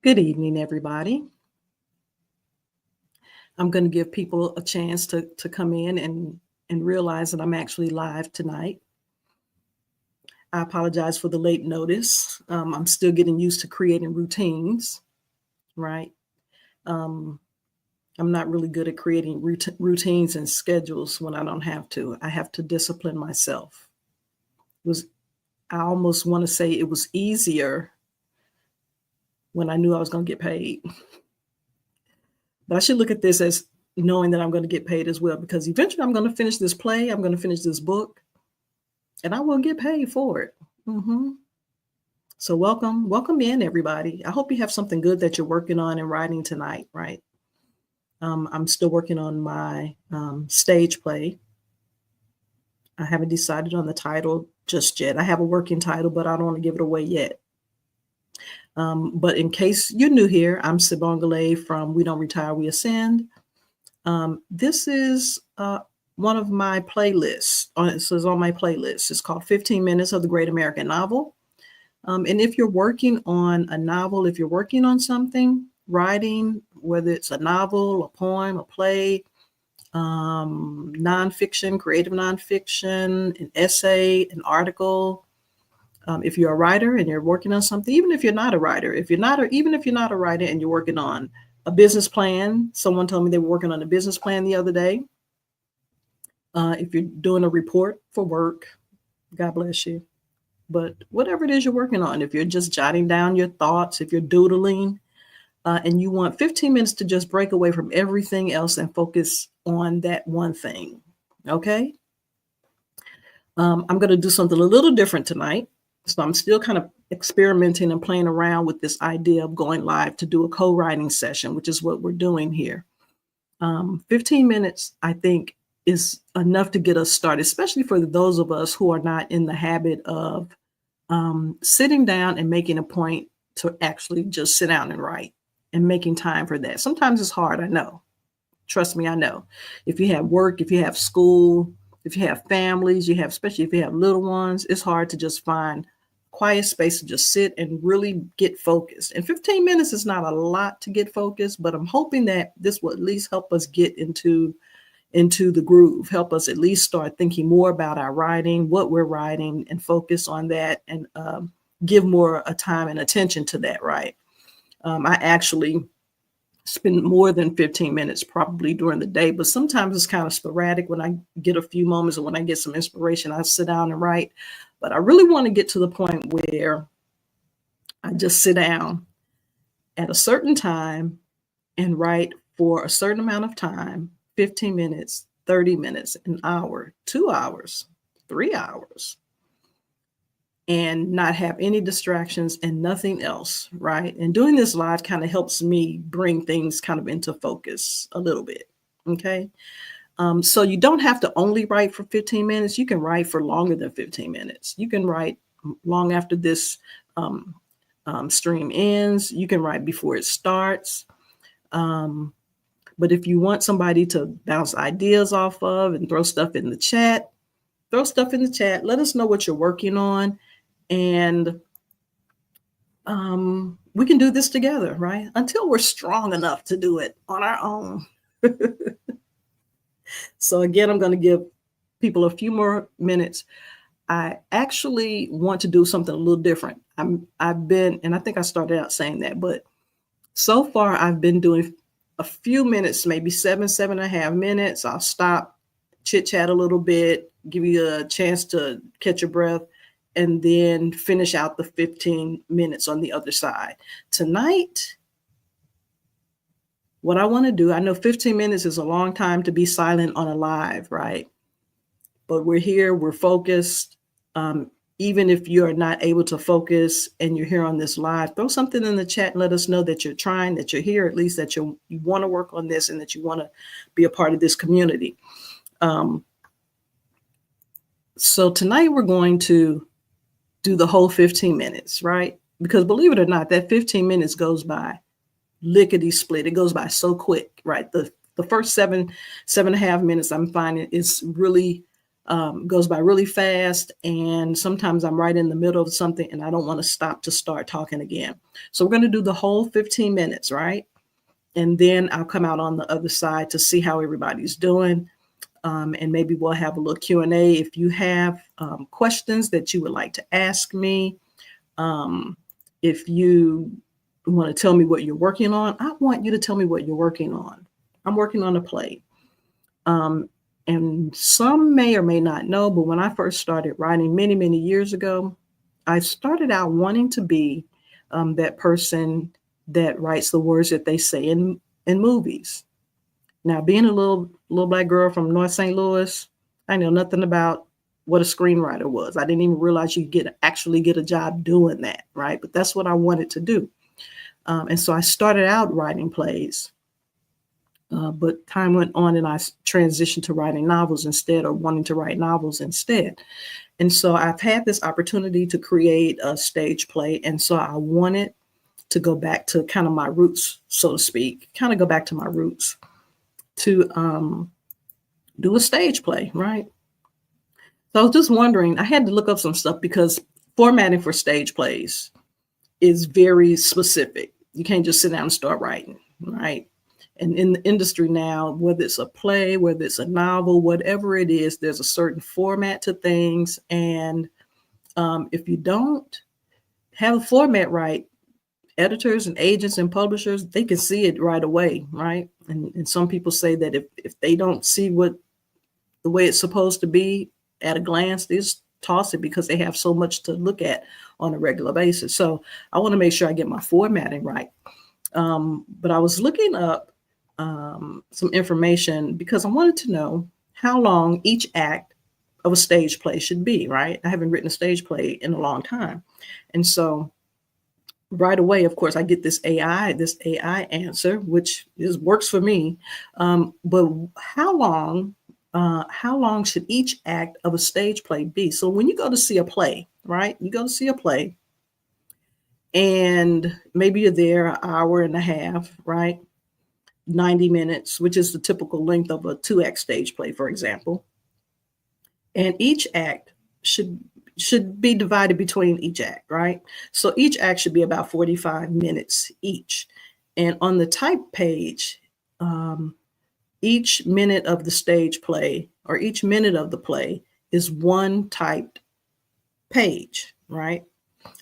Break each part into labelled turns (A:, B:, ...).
A: Good evening, everybody. I'm going to give people a chance to come in and realize that I'm actually live tonight. I apologize for the late notice. I'm still getting used to creating routines, right? Um, I'm not really good at creating routines and schedules when I don't have to. I have to discipline myself. I almost want to say it was easier when I knew I was going to get paid. But I should look at this as knowing that I'm going to get paid as well, because eventually I'm going to finish this play. I'm going to finish this book, and I will get paid for it. So welcome in, everybody. I hope you have something good that you're working on and writing tonight, right? I'm still working on my stage play. I haven't decided on the title just yet. I have a working title, but I don't want to give it away yet. But in case you're new here, I'm Sibongale from We Don't Retire, We Ascend. This is one of my playlists. It says on my playlist. It's called 15 Minutes of the Great American Novel. And if you're working on a novel, if you're working on something, writing, whether it's a novel, a poem, a play, nonfiction, creative nonfiction, an essay, an article, if you're a writer and you're working on something, even if you're not a writer, even if you're not a writer and you're working on a business plan. Someone told me they were working on a business plan the other day. If you're doing a report for work, God bless you. But whatever it is you're working on, if you're just jotting down your thoughts, if you're doodling, and you want 15 minutes to just break away from everything else and focus on that one thing, okay? I'm going to do something a little different tonight. So I'm still kind of experimenting and playing around with this idea of going live to do a co-writing session, which is what we're doing here. 15 minutes, I think, is enough to get us started, especially for those of us who are not in the habit of sitting down and making a point to actually just sit down and write and making time for that. Sometimes it's hard, I know. Trust me, I know. If you have work, if you have school, if you have families, especially if you have little ones, it's hard to just find quiet space to just sit and really get focused. And 15 minutes is not a lot to get focused, but I'm hoping that this will at least help us get into the groove, help us at least start thinking more about our writing, what we're writing, and focus on that and give more time and attention to that, right? I actually spend more than 15 minutes probably during the day, but sometimes it's kind of sporadic. When I get a few moments or when I get some inspiration, I sit down and write. But I really want to get to the point where I just sit down at a certain time and write for a certain amount of time, 15 minutes, 30 minutes, an hour, 2 hours, 3 hours, and not have any distractions and nothing else, right? And doing this live kind of helps me bring things kind of into focus a little bit, okay? So you don't have to only write for 15 minutes. You can write for longer than 15 minutes. You can write long after this stream ends. You can write before it starts. But if you want somebody to bounce ideas off of and throw stuff in the chat. Let us know what you're working on. And we can do this together, right? Until we're strong enough to do it on our own. So again, I'm going to give people a few more minutes. I actually want to do something a little different. I've been, and I think I started out saying that, but so far I've been doing a few minutes, maybe 7.5 minutes. I'll stop, chit chat a little bit, give you a chance to catch your breath, and then finish out the 15 minutes on the other side. Tonight, what I want to do, I know 15 minutes is a long time to be silent on a live, right? But we're here, we're focused. Even if you're not able to focus and you're here on this live, throw something in the chat and let us know that you're trying, that you're here, at least that you want to work on this and that you want to be a part of this community. So tonight we're going to do the whole 15 minutes, right? Because believe it or not, that 15 minutes goes by lickety split. It goes by so quick, right? The first 7.5 minutes I'm finding is really goes by really fast. And sometimes I'm right in the middle of something and I don't want to stop to start talking again. So we're going to do the whole 15 minutes, right? And then I'll come out on the other side to see how everybody's doing. And maybe we'll have a little Q&A. If you have questions that you would like to ask me, if you want to tell me what you're working on, I want you to tell me what you're working on. I'm working on a play. And some may or may not know, but when I first started writing many, many years ago, I started out wanting to be that person that writes the words that they say in movies. Now, being a little black girl from North St. Louis, I know nothing about what a screenwriter was. I didn't even realize you actually get a job doing that, right? But that's what I wanted to do. And so I started out writing plays. But time went on and I transitioned to writing novels instead, or wanting to write novels instead. And so I've had this opportunity to create a stage play. And so I wanted to go back to kind of my roots, so to speak, kind of go back to my roots to do a stage play, right? So I was just wondering, I had to look up some stuff because formatting for stage plays is very specific. You can't just sit down and start writing, right? And in the industry now, whether it's a play, whether it's a novel, whatever it is, there's a certain format to things. And if you don't have a format right, editors and agents and publishers, they can see it right away, right? And some people say that if they don't see the way it's supposed to be at a glance, they just toss it because they have so much to look at on a regular basis. So I want to make sure I get my formatting right. But I was looking up some information because I wanted to know how long each act of a stage play should be, right? I haven't written a stage play in a long time. And so right away, of course, I get this AI answer, which works for me. But how long should each act of a stage play be? So when you go to see a play, right? You go to see a play and maybe you're there an hour and a half, right? 90 minutes, which is the typical length of a 2-act stage play, for example. And each act should be divided between each act, right? So each act should be about 45 minutes each. And on the type page, each minute of the stage play or each minute of the play is one typed page, right?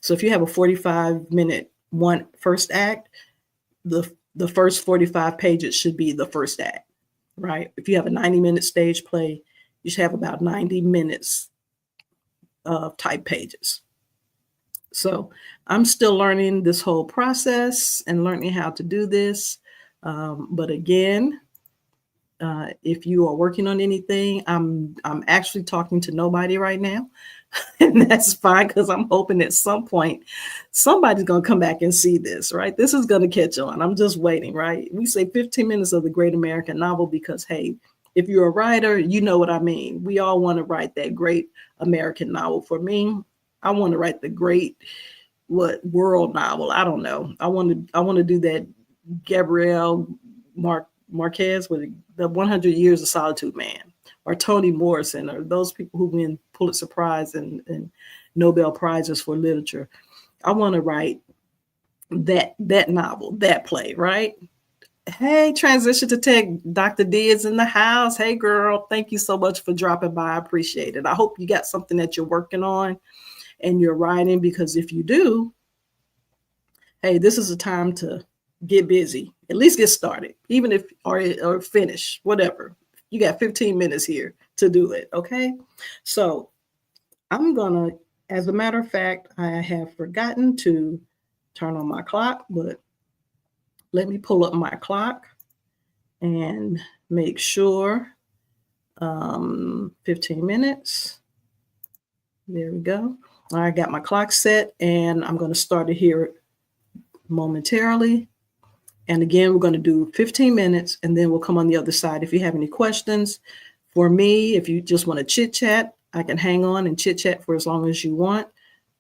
A: So if you have a 45-minute first act, the first 45 pages should be the first act, right? If you have a 90-minute stage play, you should have about 90 minutes of type pages. So I'm still learning this whole process and learning how to do this. But again, if you are working on anything, I'm actually talking to nobody right now. And that's fine because I'm hoping at some point somebody's going to come back and see this, right? This is going to catch on. I'm just waiting, right? We say 15 minutes of the great American novel because, hey, if you're a writer, you know what I mean. We all want to write that great American novel. For me, I want to write the great world novel. I don't know. I want to do that Gabriel Marquez with the 100 Years of Solitude Man, or Toni Morrison, or those people who win Pulitzer Prize and Nobel Prizes for literature. I want to write that novel, that play, right? Hey, Transition to Tech, Dr. D is in the house. Hey, girl, thank you so much for dropping by. I appreciate it. I hope you got something that you're working on and you're writing, because if you do, hey, this is a time to get busy, at least get started, even if, or finish, whatever. You got 15 minutes here to do it, okay? So I'm gonna, as a matter of fact, I have forgotten to turn on my clock, but let me pull up my clock and make sure 15 minutes. There we go. I got my clock set and I'm gonna start it here momentarily. And again, we're going to do 15 minutes and then we'll come on the other side. If you have any questions for me, if you just want to chit chat, I can hang on and chit chat for as long as you want.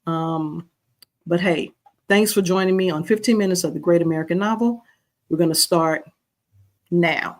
A: But hey, thanks for joining me on 15 minutes of the Great American Novel. We're going to start now.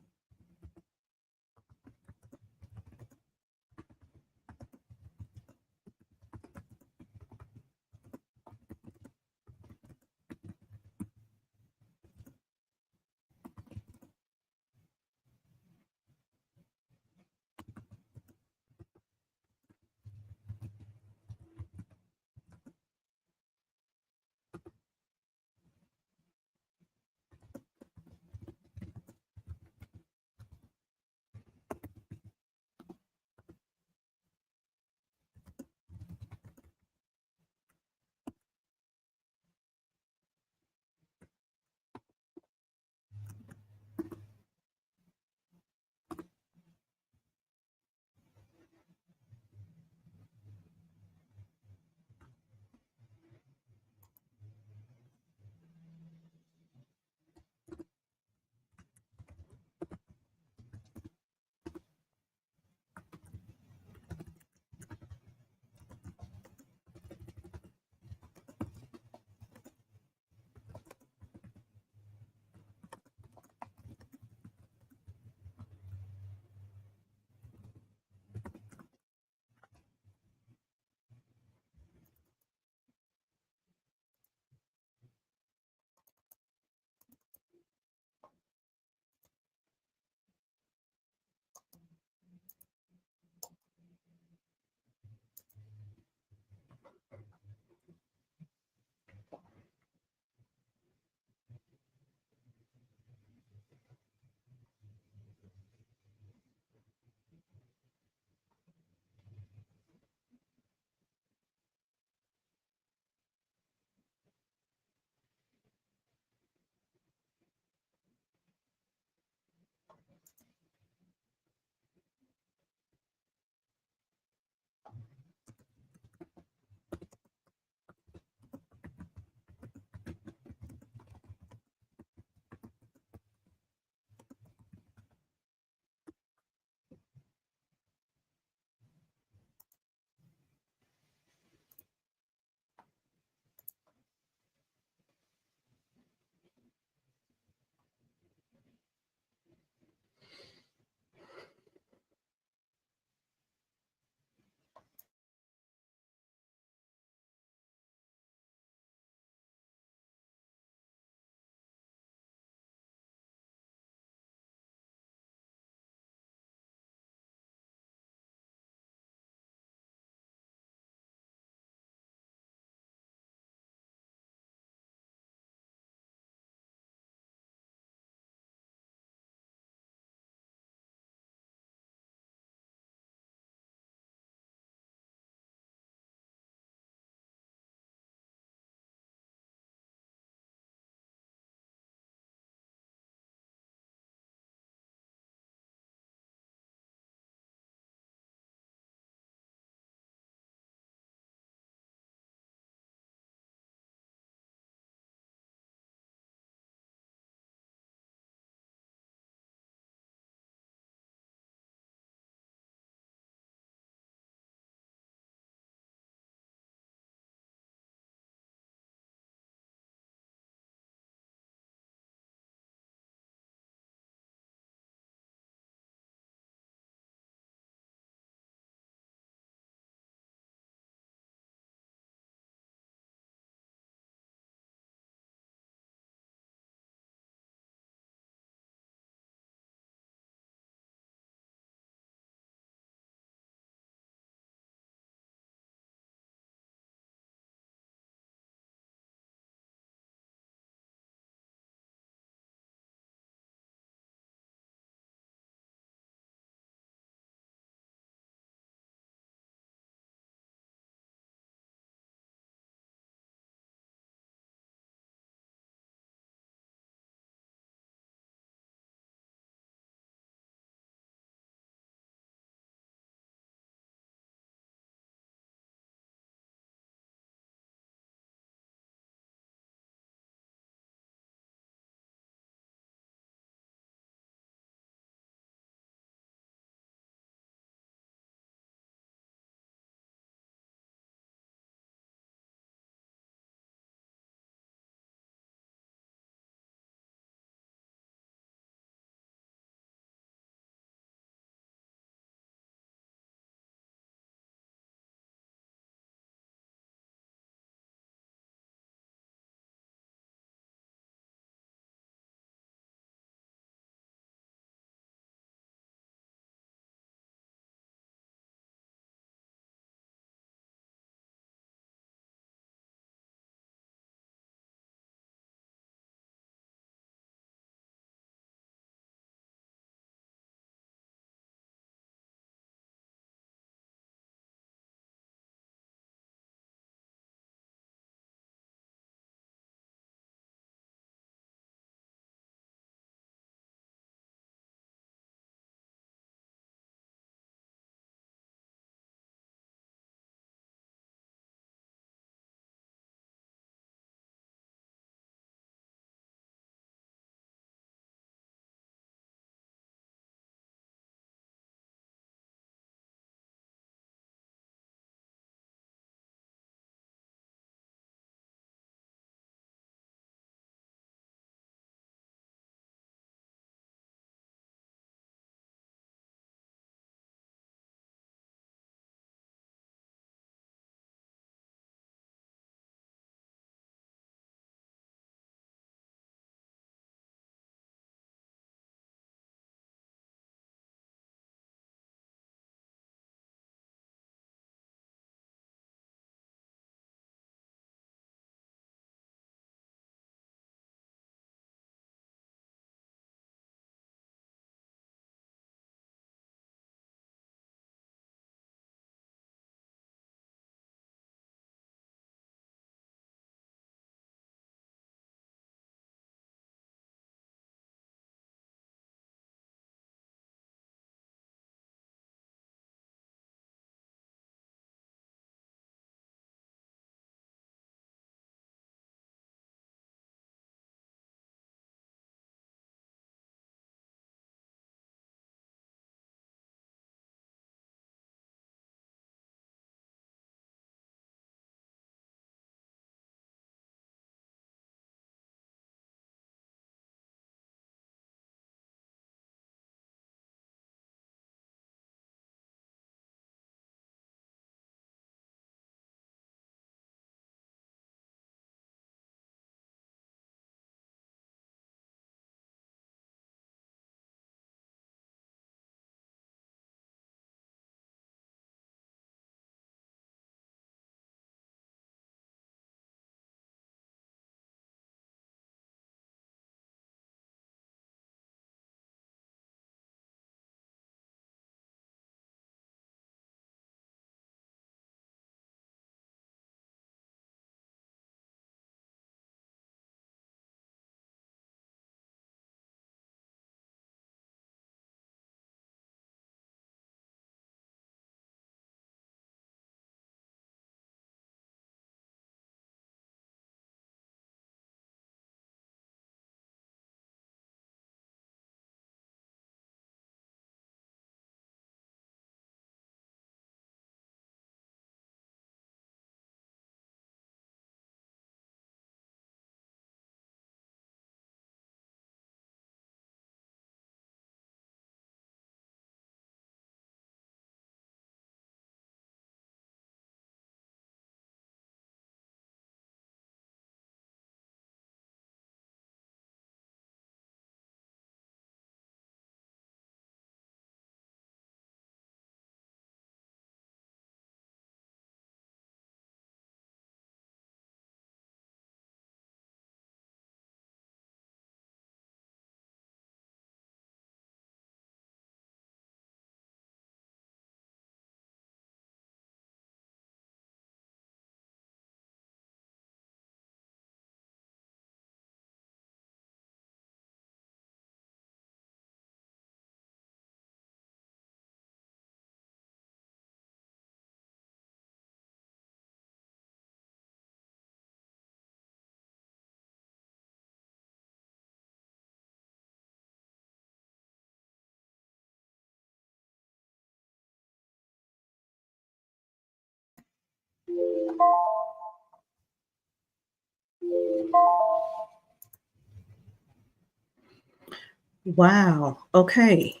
A: Wow. Okay.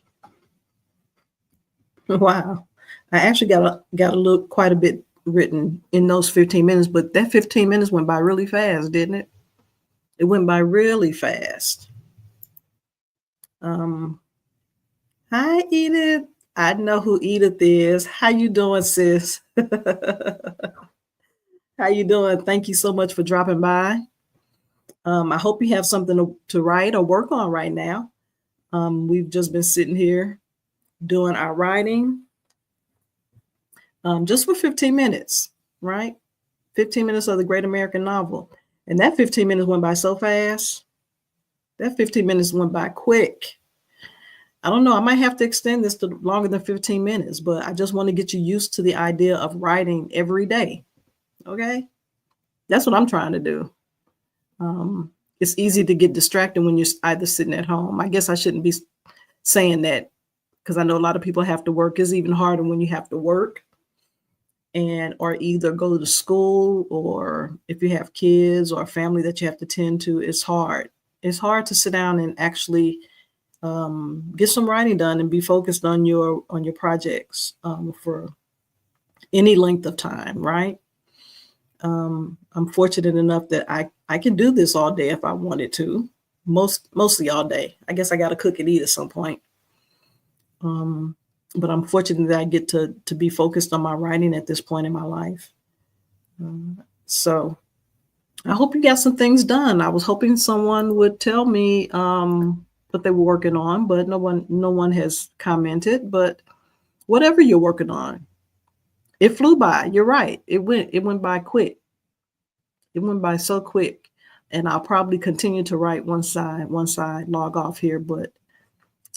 A: Wow. I actually got a look quite a bit written in those 15 minutes, but that 15 minutes went by really fast, didn't it? It went by really fast. Um, Hi, Edith. I know who Edith is. How you doing, sis? How you doing? Thank you so much for dropping by. I hope you have something to write or work on right now. We've just been sitting here doing our writing just for 15 minutes, right? 15 minutes of the Great American Novel. And that 15 minutes went by so fast. That 15 minutes went by quick. I don't know. I might have to extend this to longer than 15 minutes, but I just want to get you used to the idea of writing every day. Okay. That's what I'm trying to do. It's easy to get distracted when you're either sitting at home. I guess I shouldn't be saying that because I know a lot of people have to work. It's even harder when you have to work and or either go to school, or if you have kids or a family that you have to tend to. It's hard. It's hard to sit down and actually get some writing done and be focused on your projects for any length of time, right? I'm fortunate enough that I can do this all day if I wanted to, mostly all day. I guess I got to cook and eat at some point. But I'm fortunate that I get to be focused on my writing at this point in my life. So I hope you got some things done. I was hoping someone would tell me what they were working on, but no one has commented. But whatever you're working on, it flew by. You're right. It went by quick. It went by so quick. And I'll probably continue to write one side, log off here. But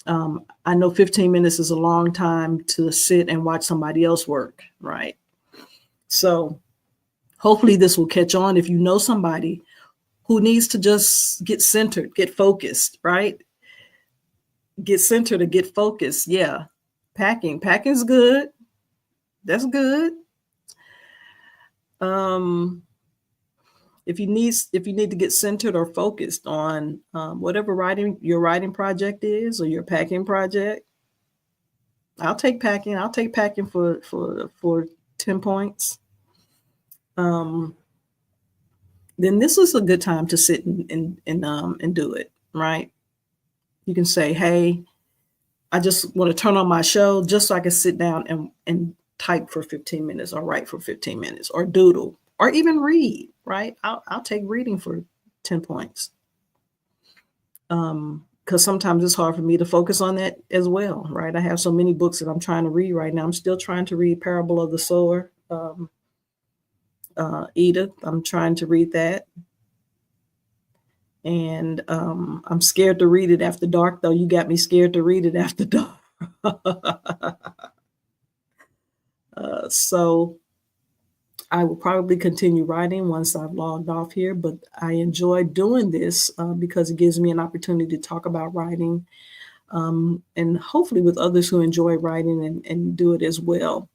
A: I know 15 minutes is a long time to sit and watch somebody else work, right? So hopefully this will catch on. If you know somebody who needs to just get centered, get focused, right? Get centered and get focused. Yeah. Packing's good. That's good. If you need to get centered or focused on whatever your writing project is, or your packing project, I'll take packing. I'll take packing for 10 points. Then this is a good time to sit and do it, right? You can say, hey, I just want to turn on my show just so I can sit down and type for 15 minutes, or write for 15 minutes, or doodle, or even read, right? I'll take reading for 10 points. Because sometimes it's hard for me to focus on that as well, right? I have so many books that I'm trying to read right now. I'm still trying to read Parable of the Sower, Edith. I'm trying to read that. And I'm scared to read it after dark, though. You got me scared to read it after dark. So I will probably continue writing once I've logged off here, but I enjoy doing this because it gives me an opportunity to talk about writing, and hopefully with others who enjoy writing and do it as well.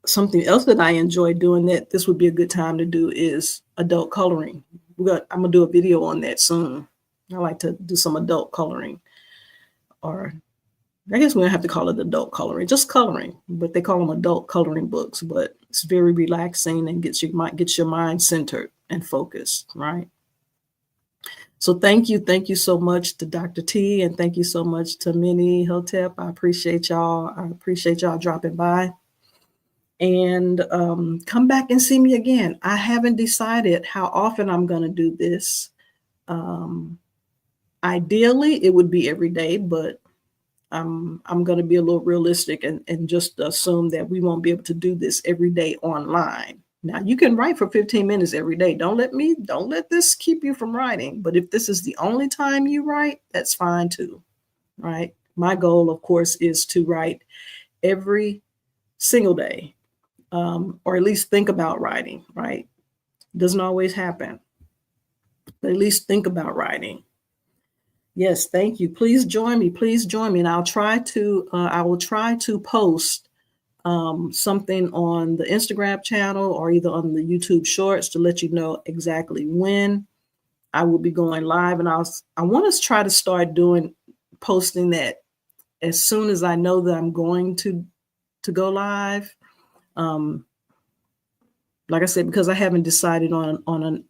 A: Something else that I enjoy doing that this would be a good time to do is adult coloring. I'm going to do a video on that soon. I like to do some adult coloring, or I guess we don't have to call it adult coloring, just coloring, but they call them adult coloring books. But it's very relaxing and gets your mind centered and focused, right? So thank you so much to Dr. T, and thank you so much to Minnie Hotep. I appreciate y'all. I appreciate y'all dropping by. And come back and see me again. I haven't decided how often I'm going to do this. Ideally, it would be every day, but I'm going to be a little realistic and just assume that we won't be able to do this every day online. Now, you can write for 15 minutes every day. Don't let this keep you from writing. But if this is the only time you write, that's fine too, right? My goal, of course, is to write every single day, or at least think about writing, right? Doesn't always happen, but at least think about writing. Yes, thank you. Please join me. And I will try to post something on the Instagram channel or either on the YouTube shorts to let you know exactly when I will be going live. And I want to try to start posting that as soon as I know that I'm going to go live. Like I said, because I haven't decided on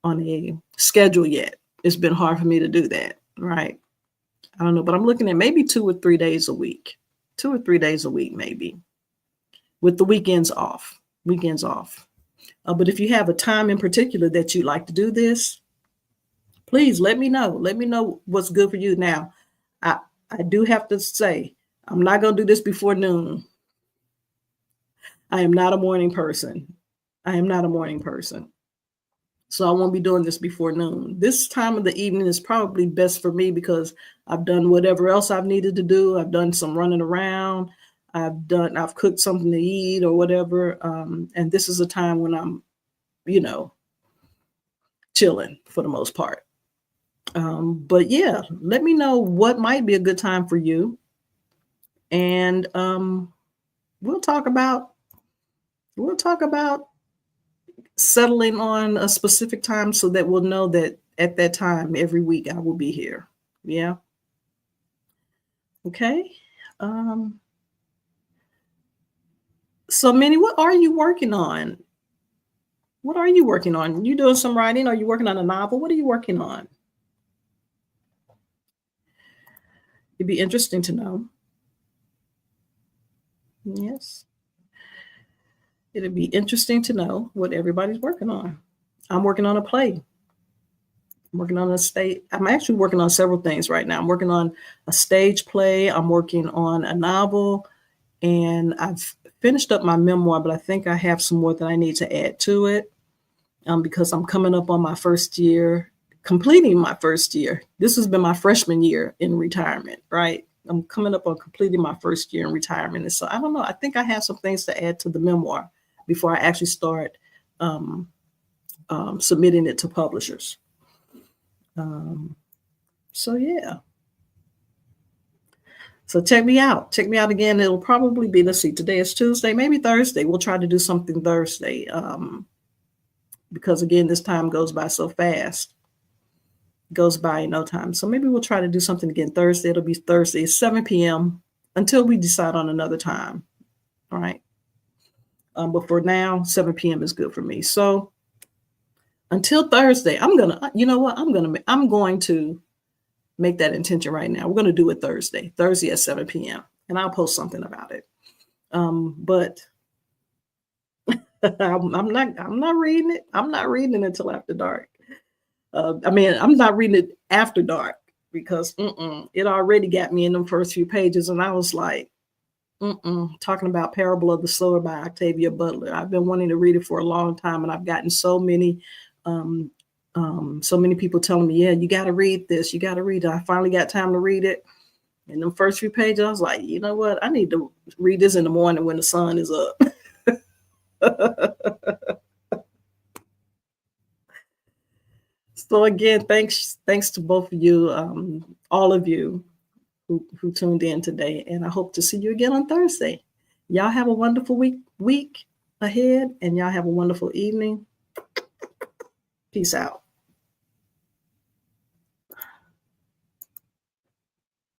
A: a schedule yet. It's been hard for me to do that, right? I don't know, but I'm looking at maybe 2 or 3 days a week. 2 or 3 days a week, maybe, with the weekends off. But if you have a time in particular that you'd like to do this, please let me know. Let me know what's good for you. Now, I do have to say, I'm not going to do this before noon. I am not a morning person. So I won't be doing this before noon. This time of the evening is probably best for me because I've done whatever else I've needed to do. I've done some running around. I've cooked something to eat or whatever. And this is a time when I'm, chilling for the most part. But yeah, let me know what might be a good time for you. And we'll talk about settling on a specific time so that we'll know that at that time every week I will be here. Yeah. Okay. So Minnie, what are you working on? You doing some writing? Are you working on a novel? What are you working on? It'd be interesting to know. Yes. It'd be interesting to know what everybody's working on. I'm working on a play. I'm working on I'm actually working on several things right now. I'm working on a stage play. I'm working on a novel, and I've finished up my memoir, but I think I have some more that I need to add to it because I'm coming up on my first year, completing my first year. This has been my freshman year in retirement, right? I'm coming up on completing my first year in retirement. And so I don't know. I think I have some things to add to the memoir before I actually start submitting it to publishers. So yeah. So check me out. Check me out again. It'll probably be, let's see, today is Tuesday, maybe Thursday. We'll try to do something Thursday because again, this time goes by so fast. Goes by in no time. So maybe we'll try to do something again Thursday. It'll be Thursday, 7 p.m. until we decide on another time. All right. But for now, 7 p.m. is good for me. So until Thursday, I'm going to make that intention right now. We're going to do it Thursday at 7 p.m. and I'll post something about it. But I'm not reading it. I'm not reading it until after dark. I'm not reading it after dark because it already got me in the first few pages. And I was like, talking about Parable of the Sower by Octavia Butler. I've been wanting to read it for a long time, and I've gotten so many people telling me, yeah, you got to read this. You got to read it. I finally got time to read it. In the first few pages, I was like, you know what? I need to read this in the morning when the sun is up. So again, thanks to both of you, all of you who tuned in today, and I hope to see you again on Thursday. Y'all have a wonderful week ahead, and y'all have a wonderful evening. Peace out.